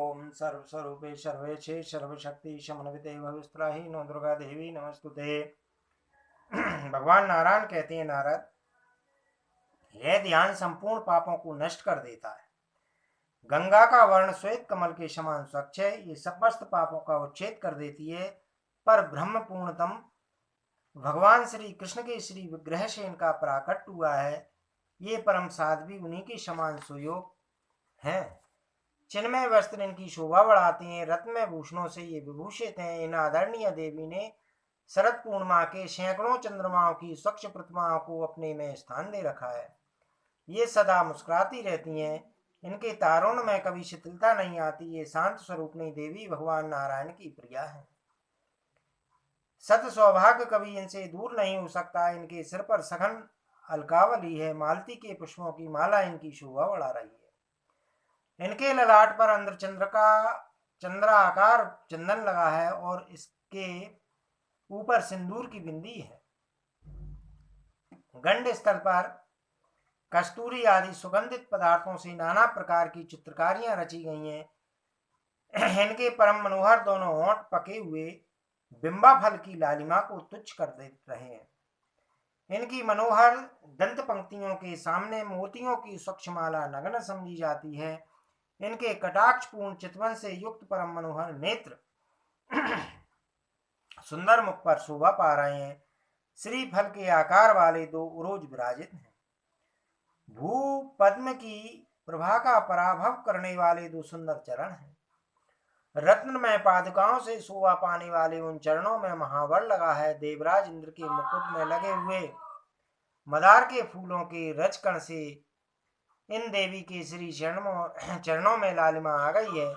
ओम सर्वस्वरूपे सर्वेशे सर्वशक्ति समन्विते भविस्त्राही no Durga Devi नमस्तुते। भगवान नारायण कहते हैं, नारद, यह ध्यान संपूर्ण पापों को नष्ट कर देता है। गंगा का वर्ण श्वेत कमल के समान स्वच्छ है, ये समस्त पापों का उच्छेद कर देती है। पर ब्रह्म पूर्णतम भगवान श्री कृष्ण के श्री विग्रह से इनका प्राकट हुआ है। ये परम साध्वी उन्हीं के समान सुयोग हैं। चिन्मय वस्त्र इनकी शोभा बढ़ाते हैं, रत्नमय भूषणों से ये विभूषित हैं। इन आदरणीय देवी ने शरद पूर्णिमा के सैकड़ों चंद्रमाओं की स्वच्छ प्रतिमाओं को अपने में स्थान दे रखा है। ये सदा मुस्कुराती रहती हैं, इनके तारुण्य में कभी शिथिलता नहीं आती। ये शांत स्वरूपनी देवी भगवान नारायण की प्रिया है। सत सौभाग्य कभी इनसे दूर नहीं हो सकता। इनके सिर पर सघन अलकावली है, मालती के पुष्पों की माला इनकी शोभा बढ़ा रही है। इनके ललाट पर अंदर चंद्राकार चंदन लगा है और इसके ऊपर सिंदूर की बिंदी है। गंड स्थल पर कस्तूरी आदि सुगंधित पदार्थों से नाना प्रकार की चित्रकारियां रची गई हैं। इनके परम मनोहर दोनों होंठ पके हुए बिंबा फल की लालिमा को तुच्छ कर दे रहे हैं। इनकी मनोहर दंत पंक्तियों के सामने मोतियों की स्वच्छ माला नग्न समझी जाती है। इनके कटाक्षपूर्ण चितवन से युक्त परम मनोहर नेत्र सुंदर मुख पर शोभा पा रहे हैं। श्री फल के आकार वाले दो उरोज विराजित हैं। भू पद्म की प्रभा का पराभव करने वाले दो सुंदर चरण हैं। रत्नमय पादुकाओं से शोभा पाने वाले उन चरणों में महावर लगा है। देवराज इंद्र के मुकुट में लगे हुए मदार के फूलों के रजकण से इन देवी के श्री चरणों में लालिमा आ गई है।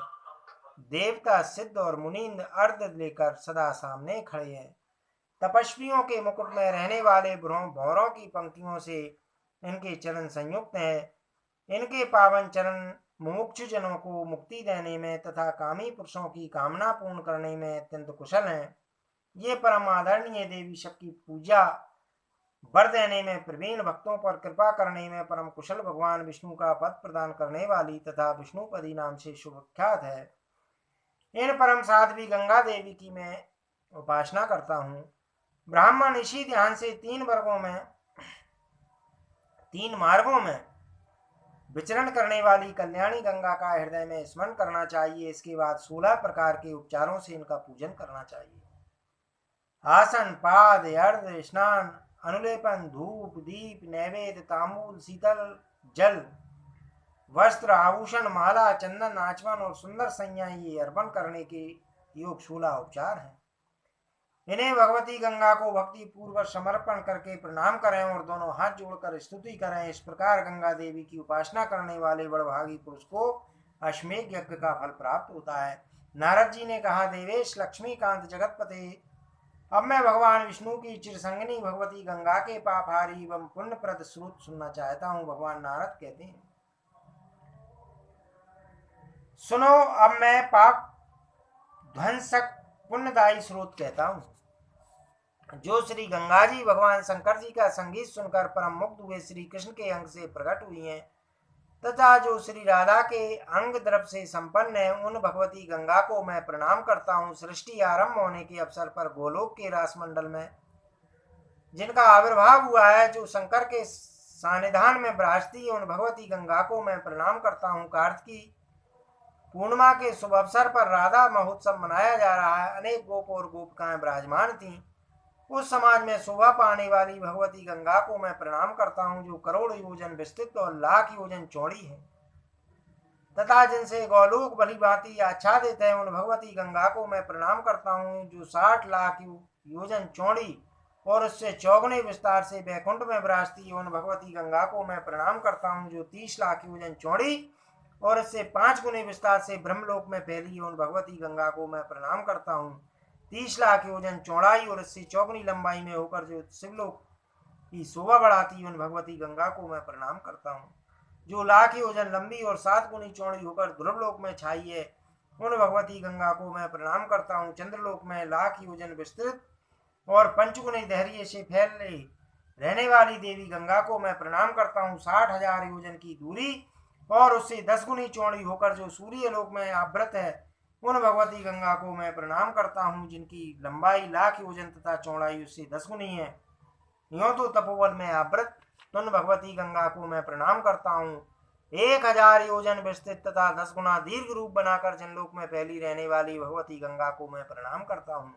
देवता, सिद्ध और मुनींद्र अर्घ्य लेकर सदा सामने खड़े हैं। तपस्वियों के मुकुट में रहने वाले भौरों की पंक्तियों से इनके चरण संयुक्त हैं। इनके पावन चरण मुमुक्षु जनों को मुक्ति देने में तथा कामी पुरुषों की कामना पूर्ण करने में अत्यंत कुशल हैं। ये परम आदरणीय देवी सबकी पूजा वर देने में, प्रवीण भक्तों पर कृपा करने में परम कुशल भगवान विष्णु का पद प्रदान करने वाली तथा विष्णुपदी नाम से सुविख्यात है। इन परम साध्वी गंगा देवी की मैं उपासना करता हूँ। ब्राह्मण इसी ध्यान से तीन मार्गों में विचरण करने वाली कल्याणी गंगा का हृदय में स्मरण करना चाहिए। इसके बाद 16 प्रकार के उपचारों से इनका पूजन करना चाहिए। आसन, पाद, अर्घ्य, स्नान, अनुलेपन, धूप, दीप, नैवेद्य, तांबूल, शीतल जल, वस्त्र, आभूषण, माला, चंदन, आचमन और सुंदर संज्ञा ये अर्पण करने के योग 16 उपचार हैं। इन्हें भगवती गंगा को भक्ति पूर्वक समर्पण करके प्रणाम करें और दोनों हाथ जोड़कर स्तुति करें। इस प्रकार गंगा देवी की उपासना करने वाले बड़भागी पुरुष को अश्वमेध यज्ञ का फल प्राप्त होता है। नारद जी ने कहा, देवेश लक्ष्मीकांत जगतपते, अब मैं भगवान विष्णु की चिरसंगिनी भगवती गंगा के पापहारी एवं पुण्यप्रद स्रोत सुनना चाहता हूँ। भगवान नारद कहते हैं, सुनो, अब मैं पाप ध्वंसक पुण्यदायी स्रोत कहता हूँ। जो श्री गंगा जी भगवान शंकर जी का संगीत सुनकर परम मुग्ध हुए श्री कृष्ण के अंग से प्रकट हुई हैं तथा जो श्री राधा के अंग द्रव से संपन्न है, उन भगवती गंगा को मैं प्रणाम करता हूँ। सृष्टि आरंभ होने के अवसर पर गोलोक के रासमंडल में जिनका आविर्भाव हुआ है, जो शंकर के सानिधान में विराजती है, उन भगवती गंगा को मैं प्रणाम करता हूँ। कार्तिकी पूर्णिमा के शुभ अवसर पर राधा महोत्सव मनाया जा रहा है। अनेक गोप और गोपिकाएं विराजमान थीं। उस समाज में शोभा पाने वाली भगवती गंगा को मैं प्रणाम करता हूँ, जो करोड़ योजन विस्तृत और लाख योजन चौड़ी है तथा जिनसे गौलोक भली भांति आच्छादित है। उन भगवती गंगा को मैं प्रणाम करता हूँ, जो 60 लाख योजन चौड़ी और उससे चौगुने विस्तार से वैकुंठ में विराजती है। उन भगवती गंगा को मैं प्रणाम करता हूँ, जो 30 लाख योजन चौड़ी और इससे 5 गुने विस्तार से ब्रह्मलोक में फैली है। उन भगवती गंगा को मैं प्रणाम करता हूँ। 30 लाख योजन चौड़ाई और इससे चौगुनी लंबाई में होकर जो शिवलोक की शोभा बढ़ाती है, उन भगवती गंगा को मैं प्रणाम करता हूँ। जो लाख योजन लंबी और 7 गुनी चौड़ी होकर ध्रुवलोक में छाई है, उन भगवती गंगा को मैं प्रणाम करता हूँ। चंद्रलोक में लाख योजन विस्तृत और 5 गुनी धैर्य से फैले रहने वाली देवी गंगा को मैं प्रणाम करता हूँ। 60,000 योजन की दूरी और उससे 10 गुनी चौड़ी होकर जो सूर्य लोक में आवृत है, उन भगवती गंगा को मैं प्रणाम करता हूँ, जिनकी लंबाई लाख योजन तथा चौड़ाई उससे 10 गुनी है। यूं तो तपोवन में आवृत उन भगवती गंगा को मैं प्रणाम करता हूँ। 1000 योजन विस्तृत तथा 10 गुना दीर्घ रूप बनाकर जनलोक में फैली रहने वाली भगवती गंगा को मैं प्रणाम करता हूँ।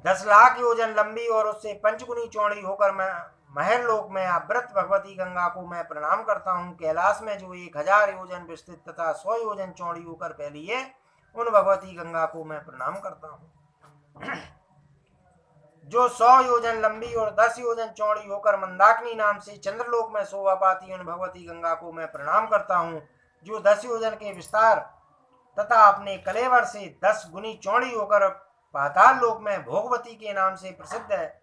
10 लाख योजन लंबी और उससे 5 गुनी चौड़ी होकर मैं महर लोक में आवृत भगवती गंगा को मैं प्रणाम करता हूँ। कैलाश में जो 1000 योजन विस्तृत तथा 100 योजन चौड़ी होकर फैली है, उन भगवती गंगा को मैं प्रणाम करता हूँ। जो 100 योजन लंबी और 10 योजन चौड़ी होकर मंदाकिनी नाम से चंद्रलोक में शोभा पाती, उन भगवती गंगा को मैं प्रणाम करता हूँ। जो 10 योजन के विस्तार तथा अपने कलेवर से 10 गुनी चौड़ी होकर पाताल लोक में भोगवती के नाम से प्रसिद्ध है,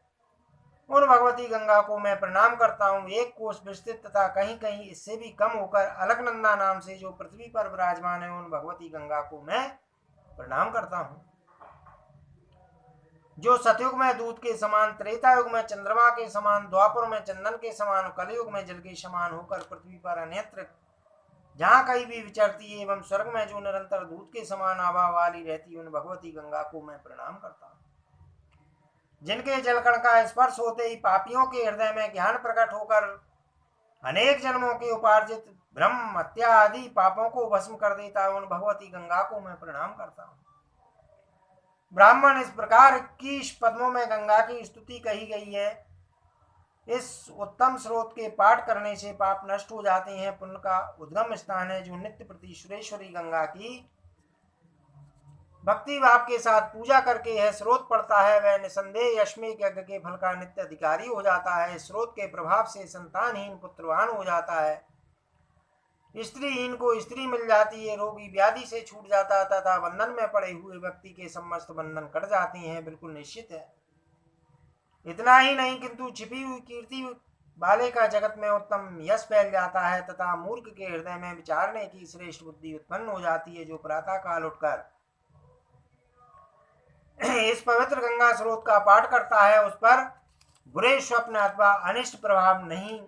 उन भगवती गंगा को मैं प्रणाम करता हूँ। 1 कोस विस्तृत तथा कहीं कहीं इससे भी कम होकर अलकनंदा नाम से जो पृथ्वी पर विराजमान है, उन भगवती गंगा को मैं प्रणाम करता हूँ। जो सतयुग में दूध के समान, त्रेता युग में चंद्रमा के समान, द्वापर में चंदन के समान, कलयुग में जल के समान होकर पृथ्वी पर अन्यत्र जहाँ कहीं भी विचरती है, एवं स्वर्ग में जो निरंतर दूध के समान आभा वाली रहती, उन भगवती गंगा को मैं प्रणाम करता हूँ। जिनके जलकण का स्पर्श होते ही पापियों के हृदय में ज्ञान प्रकट होकर अनेक जन्मों के उपार्जित ब्रह्म हत्या आदि पापों को भस्म कर देता है, उन भगवती गंगा को मैं प्रणाम करता हूँ। ब्राह्मण इस प्रकार 21 पद्मों में गंगा की स्तुति कही गई है। इस उत्तम स्रोत के पाठ करने से पाप नष्ट हो जाते हैं। पुण्य का उद्गम स्थान है। जो नित्य प्रति सुरेश्वरी गंगा की भक्ति भाव के साथ पूजा करके यह स्रोत पढ़ता है, वह निसंदेह अश्वमेध यज्ञ के फल का नित्य अधिकारी हो जाता है। स्रोत के प्रभाव से संतानहीन पुत्रवान हो जाता है, स्त्रीहीन को स्त्री मिल जाती है, रोगी व्याधि से छूट जाता है तथा बंधन में पड़े हुए व्यक्ति के समस्त बंधन कट जाते हैं, बिल्कुल निश्चित है। इतना ही नहीं किंतु छिपी हुई कीर्ति वाले का जगत में उत्तम यश फैल जाता है तथा मूर्ख के हृदय में विचारने की श्रेष्ठ बुद्धि उत्पन्न हो जाती है। जो प्रातः काल उठकर इस पवित्र गंगा स्रोत का पाठ करता है, उस पर बुरे स्वप्न अथवा अनिष्ट प्रभाव नहीं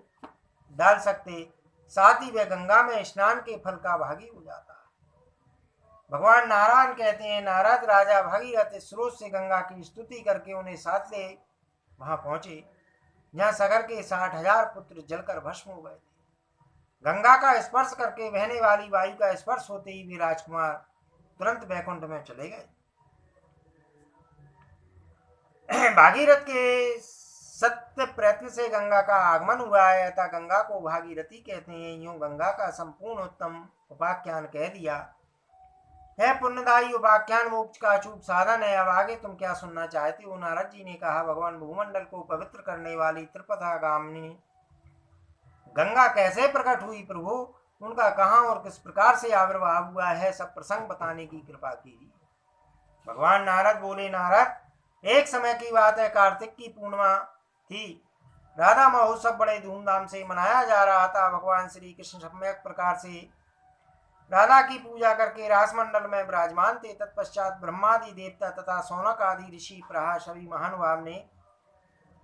डाल सकते। साथ ही वह गंगा में स्नान के फल का भागी हो जाता है। भगवान नारायण कहते हैं, नारद राजा भागीरथ इस स्रोत से गंगा की स्तुति करके उन्हें साथ ले वहां पहुंचे, जहां सगर के 60,000 पुत्र जलकर भस्म हो गए थे। गंगा का स्पर्श करके बहने वाली वायु का स्पर्श होते ही भी राजकुमार तुरंत वैकुंठ में चले गए। भागीरथ के सत्य प्रयत्न से गंगा का आगमन हुआ है, अतः गंगा को भागीरथी कहते हैं। यूं गंगा का संपूर्ण उत्तम उपाख्यान कह दिया है। पुण्यदायी उपाख्यान मोक्ष का अचूक साधन है। अब आगे तुम क्या सुनना चाहते हो? नारद जी ने कहा, भगवान भूमंडल को पवित्र करने वाली त्रिपथगामिनी गंगा कैसे प्रकट हुई प्रभु? उनका कहाँ और किस प्रकार से आविर्भाव हुआ है, सब प्रसंग बताने की कृपा कीजिए। भगवान नारद बोले, नारद, एक समय की बात है, कार्तिक की पूर्णिमा थी। राधा महोत्सव बड़े धूमधाम से मनाया जा रहा था। भगवान श्री कृष्ण सम्यक प्रकार से राधा की पूजा करके रासमंडल में विराजमान थे। तत्पश्चात ब्रह्मादि देवता तथा सौनक आदि ऋषि प्रहा सभी महानुभाव ने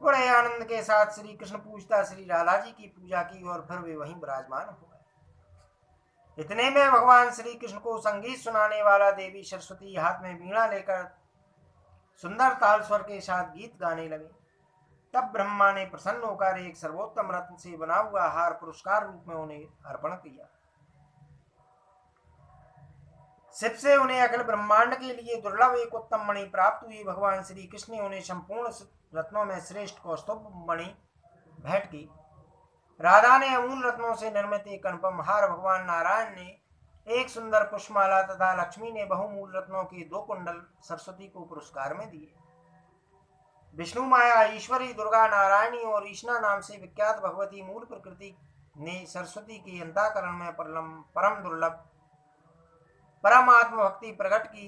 बड़े आनंद के साथ श्री कृष्ण पूजता श्री राधा जी की पूजा की और फिर वे वहीं विराजमान हो गए। इतने में भगवान श्री कृष्ण को संगीत सुनाने वाला देवी सरस्वती हाथ में वीणा लेकर सुंदर ताल स्वर के साथ गीत गाने लगे। तब ब्रह्मा ने प्रसन्न होकर एक सर्वोत्तम रत्न से बना हुआ हार पुरस्कार रूप में उन्हें अर्पण किया। शिव से उन्हें अखिल ब्रह्मांड के लिए दुर्लभ एक उत्तम मणि प्राप्त हुई। भगवान श्री कृष्ण ने उन्हें संपूर्ण रत्नों में श्रेष्ठ कौस्तुभ मणि भेंट की। राधा ने अमूल रत्नों से निर्मित एक अनुपम हार, भगवान नारायण ने एक सुंदर पुष्पमाला तथा लक्ष्मी ने बहुमूल रत्नों के 2 कुंडल सरस्वती को पुरस्कार में दिए। विष्णु माया ईश्वरी दुर्गा नारायणी और ईशना नाम से विख्यात भगवती मूल प्रकृति ने सरस्वती के अंतःकरण में परम दुर्लभ परमात्म भक्ति प्रकट की।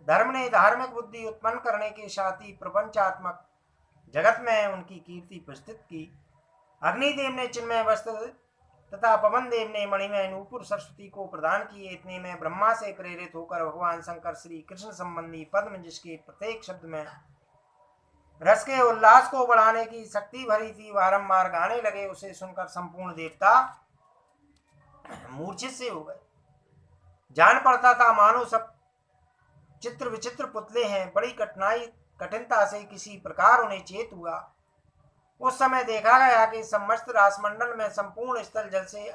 धर्म ने धार्मिक बुद्धि उत्पन्न करने के साथ ही प्रपंचात्मक जगत में उनकी कीर्ति प्रस्तुत की। अग्निदेव ने चिन्मय वस्त्र तथा पवन देव ने मणिमय नूपुर सरस्वती को प्रदान किए। इतने में ब्रह्मा से प्रेरित होकर भगवान शंकर श्री कृष्ण संबंधी पद्म, जिसके प्रत्येक शब्द में रस के उल्लास को बढ़ाने की शक्ति भरी थी, बारंबार गाने लगे। उसे सुनकर संपूर्ण देवता मूर्छित से हो गए। जान पड़ता था मानो सब चित्र विचित्र पुतले हैं। बड़ी कठिनता से किसी प्रकार उन्हें चेत हुआ। उस समय देखा गया कि समस्त रासमंडल में संपूर्ण स्थल जल से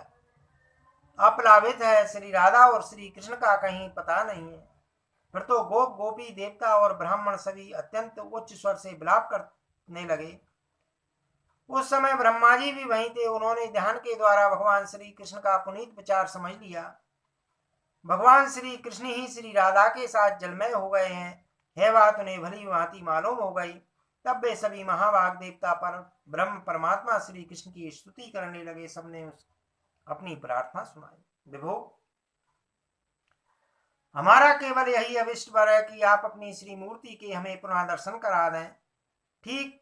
अप्लावित है। श्री राधा और श्री कृष्ण का कहीं पता नहीं है। फिर तो गोप गोपी देवता और ब्राह्मण सभी अत्यंत उच्च स्वर से विलाप करने लगे। उस समय ब्रह्मा जी भी वहीं थे। उन्होंने ध्यान के द्वारा भगवान श्री कृष्ण का पुनीत विचार समझ लिया। भगवान श्री कृष्ण ही श्री राधा के साथ जलमय हो गए हैं, यह बात उन्हें भली भांति मालूम हो गई। तब वे सभी महाभाग देवता पर ब्रह्म परमात्मा श्री कृष्ण की स्तुति करने लगे। सबने अपनी प्रार्थना सुनाई। विभो, हमारा केवल यही अभिष्ट वर है कि आप अपनी श्री मूर्ति के हमें पुनः दर्शन करा दें। ठीक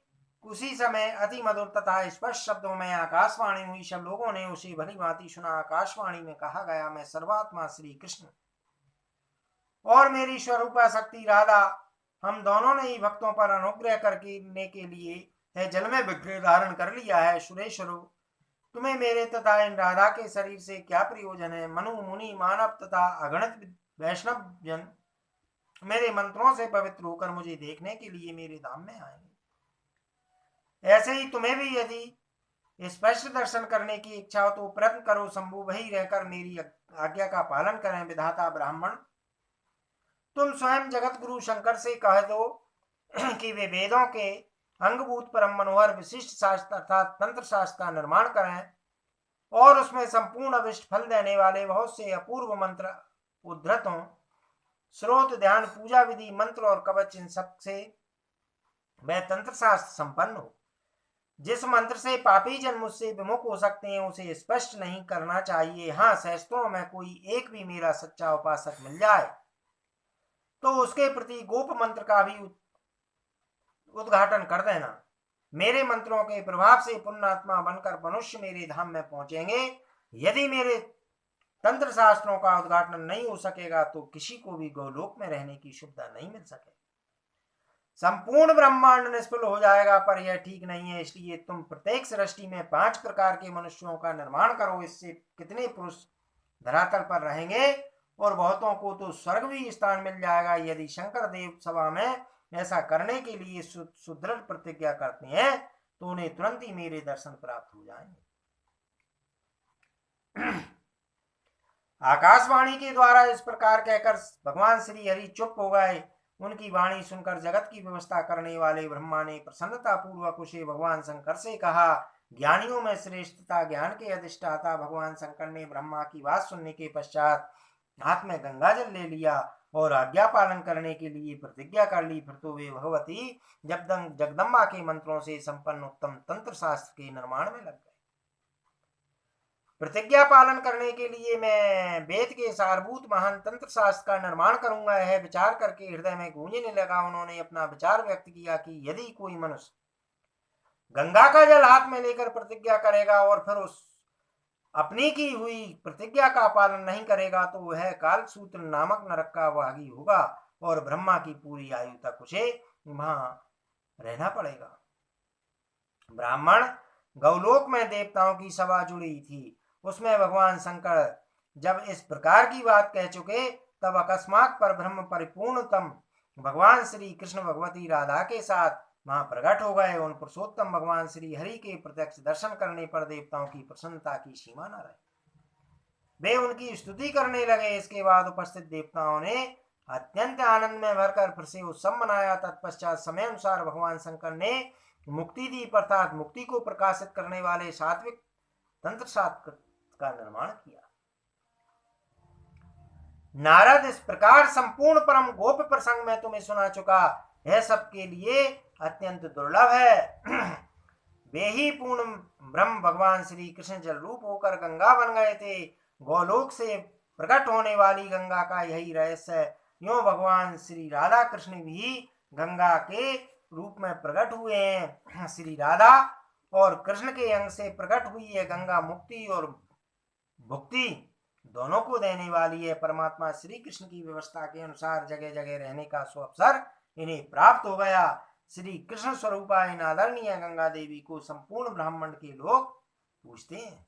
उसी समय अति मधुर तथा स्पष्ट शब्दों में आकाशवाणी हुई। सब लोगों ने उसे भली भांति सुना। आकाशवाणी में कहा गया, मैं सर्वात्मा श्री कृष्ण और मेरी स्वरूपा शक्ति राधा, हम दोनों ने ही भक्तों पर अनुग्रह करने के लिए है जल में विग्रह धारण कर लिया है। सुरेश्वरो, तुम्हें मेरे तथा इन राधा के शरीर से क्या प्रयोजन है। मनु मुनि मानव तथा अगणित वैष्णव जन मेरे मंत्रों से पवित्र होकर मुझे देखने के लिए मेरे धाम में आएंगे। ऐसे ही तुम्हें भी यदि स्पष्ट दर्शन करने की इच्छा हो तो प्रयत्न करो। शंभु वही रहकर मेरी आज्ञा का पालन करें। विधाता ब्राह्मण, तुम स्वयं जगत गुरु शंकर से कह दो कि वे वेदों के अंगभूत परम मनोहर विशिष्ट शास्त्र अर्थात तंत्र शास्त्र का निर्माण करें और उसमें संपूर्ण अभिष्ट फल देने वाले बहुत से अपूर्व मंत्र उद्धृत हों। स्रोत, ध्यान, पूजा विधि, मंत्र और कवच, इन सब से वह तंत्र शास्त्र संपन्न हो। जिस मंत्र से पापी जन मुझसे विमुख हो सकते हैं उसे स्पष्ट नहीं करना चाहिए। हाँ, शास्त्रों में कोई एक भी मेरा सच्चा उपासक मिल जाए तो उसके प्रति गोप मंत्र का भी उद्घाटन कर देना। मेरे मंत्रों के प्रभाव से पुण्यात्मा बनकर मनुष्य मेरे धाम में पहुंचेंगे। यदि मेरे तंत्र शास्त्रों का उद्घाटन नहीं हो सकेगा तो किसी को भी गोलोक में रहने की सुविधा नहीं मिल सकेगी। संपूर्ण ब्रह्मांड निष्फल हो जाएगा, पर यह ठीक नहीं है। इसलिए तुम प्रत्येक सृष्टि में 5 प्रकार के मनुष्यों का निर्माण करो। इससे कितने पुरुष धरातल पर रहेंगे और बहुतों को तो स्वर्ग भी स्थान मिल जाएगा। यदि शंकर देव सभा में ऐसा करने के लिए सुदृढ़ प्रतिज्ञा करते हैं तो उन्हें तुरंत ही मेरे दर्शन प्राप्त हो जाएंगे। आकाशवाणी के द्वारा इस प्रकार कहकर भगवान श्री हरि चुप हो गए। उनकी वाणी सुनकर जगत की व्यवस्था करने वाले ब्रह्मा ने प्रसन्नता पूर्वक उसे भगवान शंकर से कहा। ज्ञानियों में श्रेष्ठता, ज्ञान के अधिष्ठाता भगवान शंकर ने ब्रह्मा की बात सुनने के पश्चात हाथ में गंगा जल ले लिया और आज्ञा पालन करने के लिए प्रतिज्ञा कर ली। फिर तो वे भगवती जगदम्बा के मंत्रों से संपन्न उत्तम तंत्र शास्त्र के निर्माण में लग गए। प्रतिज्ञा पालन करने के लिए मैं वेद के सारभूत महान तंत्र शास्त्र का निर्माण करूंगा, यह विचार करके हृदय में गूंजने लगा। उन्होंने अपना विचार व्यक्त किया कि यदि कोई मनुष्य गंगा का जल हाथ में लेकर प्रतिज्ञा करेगा और फिर उस अपनी की हुई प्रतिज्ञा का पालन नहीं करेगा तो वह कालसूत्र नामक नरक का भागी होगा और ब्रह्मा की पूरी आयु तक उसे वहां रहना पड़ेगा। ब्राह्मण, गौलोक में देवताओं की सभा जुड़ी थी। उसमें भगवान शंकर जब इस प्रकार की बात कह चुके तब अकस्मात पर ब्रह्म परिपूर्णतम भगवान श्री कृष्ण भगवती राधा के साथ वहां प्रकट हो गए। उन पुरुषोत्तम भगवान श्री हरि के प्रत्यक्ष दर्शन करने पर देवताओं की प्रसन्नता की सीमा न रही। वे उनकी स्तुति करने लगे। इसके बाद उपस्थित देवताओं ने अत्यंत आनंद में भरकर फिर से उत्सव मनाया। तत्पश्चात समय अनुसार भगवान शंकर ने मुक्ति दीप अर्थात मुक्ति को प्रकाशित करने वाले सात्विक तंत्र शास्त्र का निर्माण किया। नारद, इस प्रकार संपूर्ण परम गोप प्रसंग में तुम्हें सुना चुका। यह सबके लिए अत्यंत दुर्लभ है। वे ही पूर्ण ब्रह्म भगवान श्री कृष्ण जल रूप होकर गंगा बन गए थे। गोलोक से प्रकट होने वाली गंगा का यही रहस्य है। यूं भगवान श्री राधा कृष्ण भी गंगा के रूप में प्रकट हुए हैं। श्री राधा और कृष्ण के अंग से प्रकट हुई है गंगा मुक्ति और भुक्ति दोनों को देने वाली है। परमात्मा श्री कृष्ण की व्यवस्था के अनुसार जगह जगह रहने का सुअवसर इन्हें प्राप्त हो गया। श्री कृष्ण स्वरूपा इन आदरणीय गंगा देवी को संपूर्ण ब्राह्मण के लोग पूजते हैं।